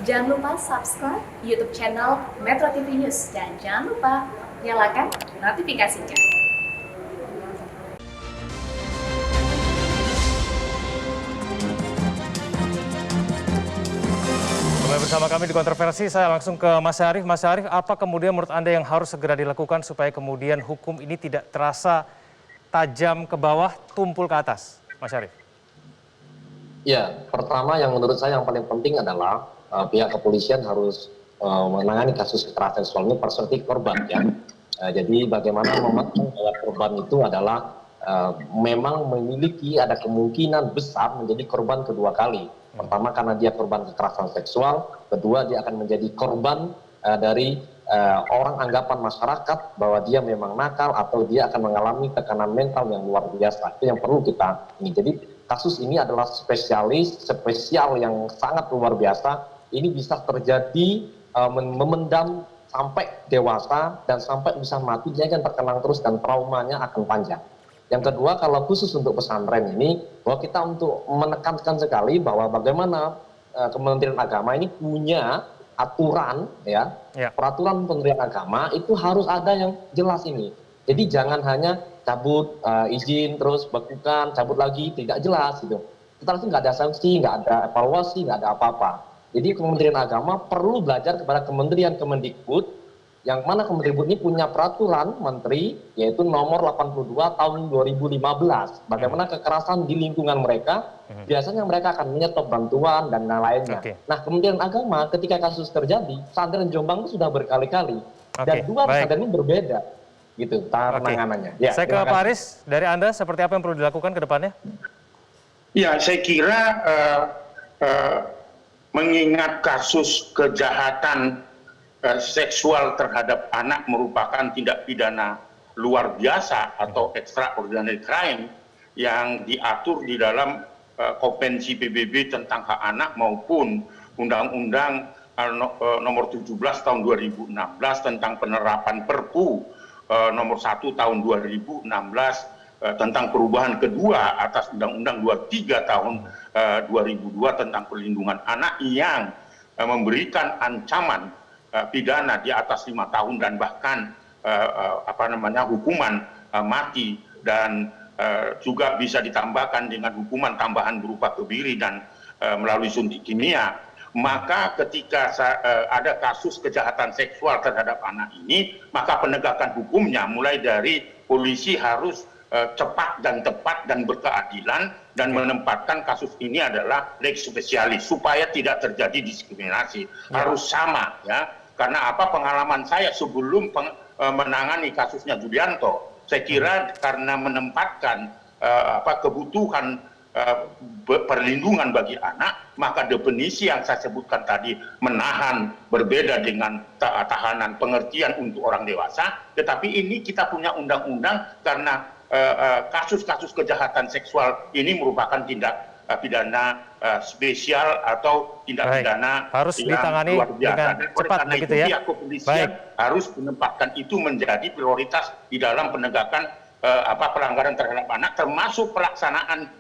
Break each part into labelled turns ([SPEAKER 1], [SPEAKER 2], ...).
[SPEAKER 1] Jangan lupa subscribe YouTube channel Metro TV News dan jangan lupa nyalakan notifikasinya.
[SPEAKER 2] Kembali bersama kami di Kontroversi, saya langsung ke Mas Syarif. Mas Syarif, apa kemudian menurut Anda yang harus segera dilakukan supaya kemudian hukum ini tidak terasa tajam ke bawah, tumpul ke atas? Mas Syarif.
[SPEAKER 3] Ya, pertama yang menurut saya yang paling penting adalah pihak kepolisian harus menangani kasus kekerasan seksual ini perspektif korban ya. Jadi bagaimana memandang bahwa korban itu adalah memang memiliki ada kemungkinan besar menjadi korban kedua kali. Pertama karena dia korban kekerasan seksual, kedua dia akan menjadi korban dari orang anggapan masyarakat bahwa dia memang nakal atau dia akan mengalami tekanan mental yang luar biasa. Itu yang perlu kita ini. Jadi kasus ini adalah spesial yang sangat luar biasa. Ini bisa terjadi memendam sampai dewasa dan sampai bisa mati, dia akan terkenang terus dan traumanya akan panjang. Yang kedua, kalau khusus untuk pesantren ini, bahwa kita untuk menekankan sekali bahwa bagaimana Kementerian Agama ini punya aturan ya, peraturan Kementerian Agama itu harus ada yang jelas ini. Jadi jangan hanya cabut izin terus bekukan, cabut lagi tidak jelas gitu. Kita langsung nggak ada sanksi, nggak ada evaluasi, nggak ada apa-apa. Jadi Kementerian Agama perlu belajar kepada Kementerian Kemendikbud, yang mana Kemendikbud ini punya peraturan menteri yaitu nomor 82 tahun 2015. Bagaimana kekerasan di lingkungan mereka, biasanya mereka akan menyetop bantuan dan lainnya. Nah, Kementerian Agama ketika kasus terjadi, pesantren Jombang itu sudah berkali-kali dan dua pesantren ini berbeda. Gitu penanganannya. Ya,
[SPEAKER 2] saya ke Pak Aris, dari Anda seperti apa yang perlu dilakukan ke depannya?
[SPEAKER 4] Ya, saya kira mengingat kasus kejahatan seksual terhadap anak merupakan tindak pidana luar biasa atau extraordinary crime yang diatur di dalam Konvensi PBB tentang hak anak maupun Undang-Undang nomor 17 tahun 2016 tentang penerapan Perpu nomor 1 tahun 2016 tentang perubahan kedua atas Undang-Undang 23 tahun 2002 tentang perlindungan anak yang memberikan ancaman pidana di atas 5 tahun dan bahkan hukuman mati dan juga bisa ditambahkan dengan hukuman tambahan berupa kebiri dan melalui suntik kimia. Maka ketika ada kasus kejahatan seksual terhadap anak ini, maka penegakan hukumnya mulai dari polisi harus cepat dan tepat dan berkeadilan dan menempatkan kasus ini adalah lex specialis supaya tidak terjadi diskriminasi. Harus sama ya. Karena apa, pengalaman saya sebelum menangani kasusnya Julianto, saya kira karena menempatkan kebutuhan perlindungan bagi anak, maka definisi yang saya sebutkan tadi menahan berbeda dengan tahanan pengertian untuk orang dewasa. Tetapi ini kita punya undang-undang karena kasus-kasus kejahatan seksual ini merupakan tindak pidana spesial atau tindak pidana
[SPEAKER 2] harus ditangani
[SPEAKER 4] luar biasa.
[SPEAKER 2] dengan cepat begitu ya.
[SPEAKER 4] Pihak kepolisian harus menempatkan itu menjadi prioritas di dalam penegakan pelanggaran terhadap anak, termasuk pelaksanaan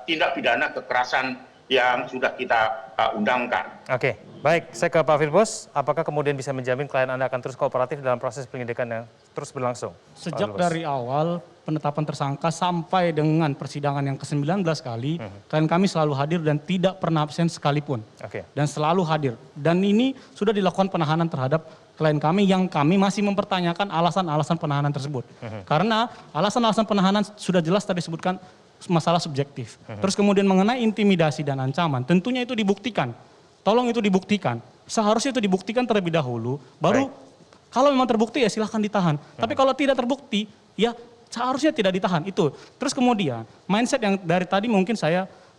[SPEAKER 4] tindak pidana kekerasan yang sudah kita undangkan.
[SPEAKER 2] Oke, baik. Saya ke Pak Filbos. Apakah kemudian bisa menjamin klien Anda akan terus kooperatif dalam proses penyidikan yang terus berlangsung?
[SPEAKER 5] Sejak dari awal penetapan tersangka sampai dengan persidangan yang ke-19 kali, klien kami selalu hadir dan tidak pernah absen sekalipun. Dan selalu hadir. Dan ini sudah dilakukan penahanan terhadap klien kami yang kami masih mempertanyakan alasan-alasan penahanan tersebut. Karena alasan-alasan penahanan sudah jelas tadi disebutkan masalah subjektif. Terus kemudian mengenai intimidasi dan ancaman, tentunya itu dibuktikan. Tolong itu dibuktikan. Seharusnya itu dibuktikan terlebih dahulu, baru kalau memang terbukti ya silahkan ditahan. Tapi kalau tidak terbukti, ya seharusnya tidak ditahan. Itu. Terus kemudian mindset yang dari tadi mungkin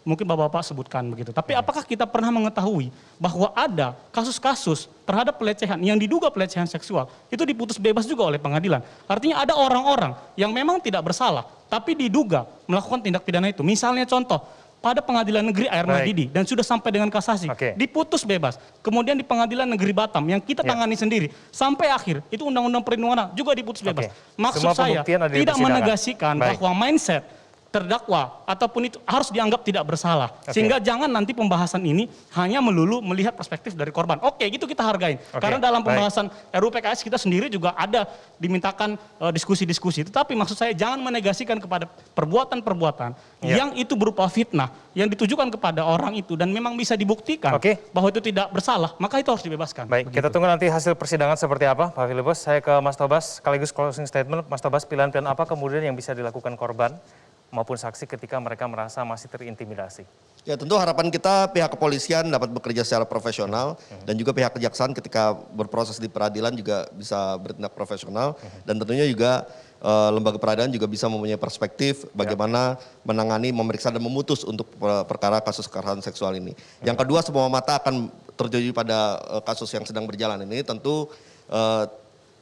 [SPEAKER 5] Bapak-Bapak sebutkan begitu. Tapi apakah kita pernah mengetahui bahwa ada kasus-kasus terhadap pelecehan yang diduga pelecehan seksual itu diputus bebas juga oleh pengadilan. Artinya ada orang-orang yang memang tidak bersalah tapi diduga melakukan tindak pidana itu. Misalnya contoh, pada Pengadilan Negeri Air Madidi dan sudah sampai dengan kasasi, diputus bebas. Kemudian di Pengadilan Negeri Batam yang kita tangani sendiri sampai akhir itu Undang-Undang Perlindungan Anak juga diputus bebas. Maksud saya tidak menegasikan bahwa mindset terdakwa ataupun itu harus dianggap tidak bersalah. Sehingga jangan nanti pembahasan ini hanya melulu melihat perspektif dari korban. Oke, gitu kita hargain. Karena dalam pembahasan RUU PKS kita sendiri juga ada dimintakan diskusi-diskusi. Tetapi maksud saya jangan menegasikan kepada perbuatan-perbuatan yang itu berupa fitnah, yang ditujukan kepada orang itu dan memang bisa dibuktikan bahwa itu tidak bersalah, maka itu harus dibebaskan.
[SPEAKER 2] Baik, kita tunggu nanti hasil persidangan seperti apa, Pak Filipus. Saya ke Mas Tobas, sekaligus closing statement. Mas Tobas, pilihan-pilihan apa kemudian yang bisa dilakukan korban maupun saksi ketika mereka merasa masih terintimidasi?
[SPEAKER 6] Ya tentu harapan kita pihak kepolisian dapat bekerja secara profesional dan juga pihak kejaksaan ketika berproses di peradilan juga bisa bertindak profesional dan tentunya juga lembaga peradilan juga bisa mempunyai perspektif bagaimana menangani, memeriksa dan memutus untuk perkara kasus kekerasan seksual ini. Yang kedua, semua mata akan tertuju pada kasus yang sedang berjalan ini. Tentu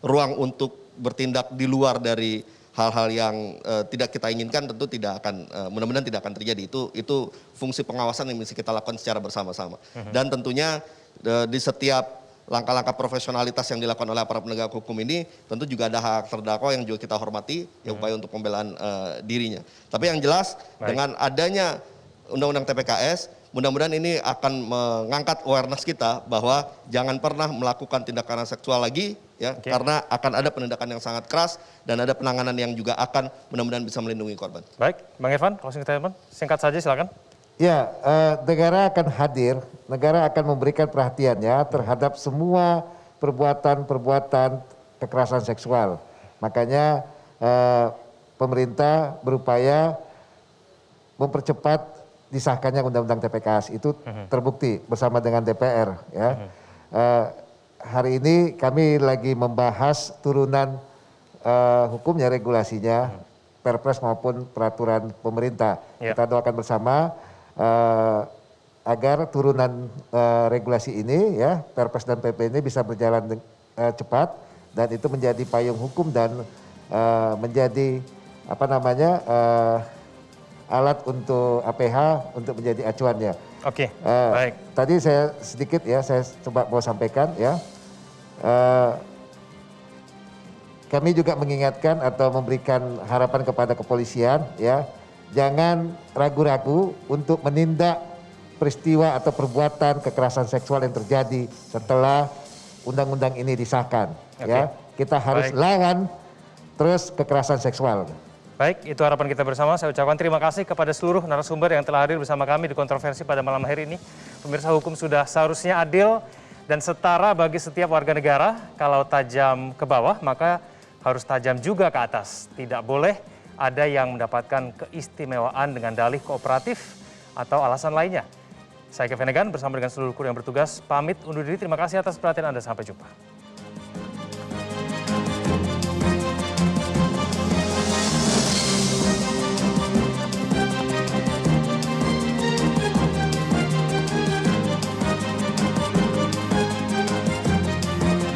[SPEAKER 6] ruang untuk bertindak di luar dari hal-hal yang tidak kita inginkan tentu tidak akan, mudah-mudahan tidak akan terjadi. Itu fungsi pengawasan yang bisa kita lakukan secara bersama-sama. Dan tentunya di setiap langkah-langkah profesionalitas yang dilakukan oleh aparat penegak hukum ini tentu juga ada hak terdakwa yang juga kita hormati, ya upaya untuk pembelaan dirinya. Tapi yang jelas dengan adanya Undang-Undang TPKS, mudah-mudahan ini akan mengangkat awareness kita bahwa jangan pernah melakukan tindakan seksual lagi, ya, karena akan ada penindakan yang sangat keras dan ada penanganan yang juga akan mudah-mudahan bisa melindungi korban.
[SPEAKER 2] Baik, Bang Irfan, closing statement, singkat saja silakan.
[SPEAKER 7] Ya, negara akan hadir, negara akan memberikan perhatiannya terhadap semua perbuatan-perbuatan kekerasan seksual. Makanya pemerintah berupaya mempercepat disahkannya Undang-Undang TPKS itu terbukti bersama dengan DPR. Ya. Hari ini kami lagi membahas turunan hukumnya, regulasinya, Perpres maupun peraturan pemerintah. Kita doakan bersama agar turunan regulasi ini, ya, Perpres dan PP ini bisa berjalan cepat dan itu menjadi payung hukum dan menjadi alat untuk APH untuk menjadi acuannya. Baik. Tadi saya sedikit ya, saya coba mau sampaikan ya. Kami juga mengingatkan atau memberikan harapan kepada kepolisian ya, jangan ragu-ragu untuk menindak peristiwa atau perbuatan kekerasan seksual yang terjadi setelah undang-undang ini disahkan. Ya, kita harus lawan terus kekerasan seksual.
[SPEAKER 2] Baik, itu harapan kita bersama. Saya ucapkan terima kasih kepada seluruh narasumber yang telah hadir bersama kami di kontroversi pada malam hari ini. Pemirsa, hukum sudah seharusnya adil dan setara bagi setiap warga negara. Kalau tajam ke bawah, maka harus tajam juga ke atas. Tidak boleh ada yang mendapatkan keistimewaan dengan dalih kooperatif atau alasan lainnya. Saya Kevin Egan bersama dengan seluruh kru yang bertugas, pamit undur diri. Terima kasih atas perhatian Anda. Sampai jumpa.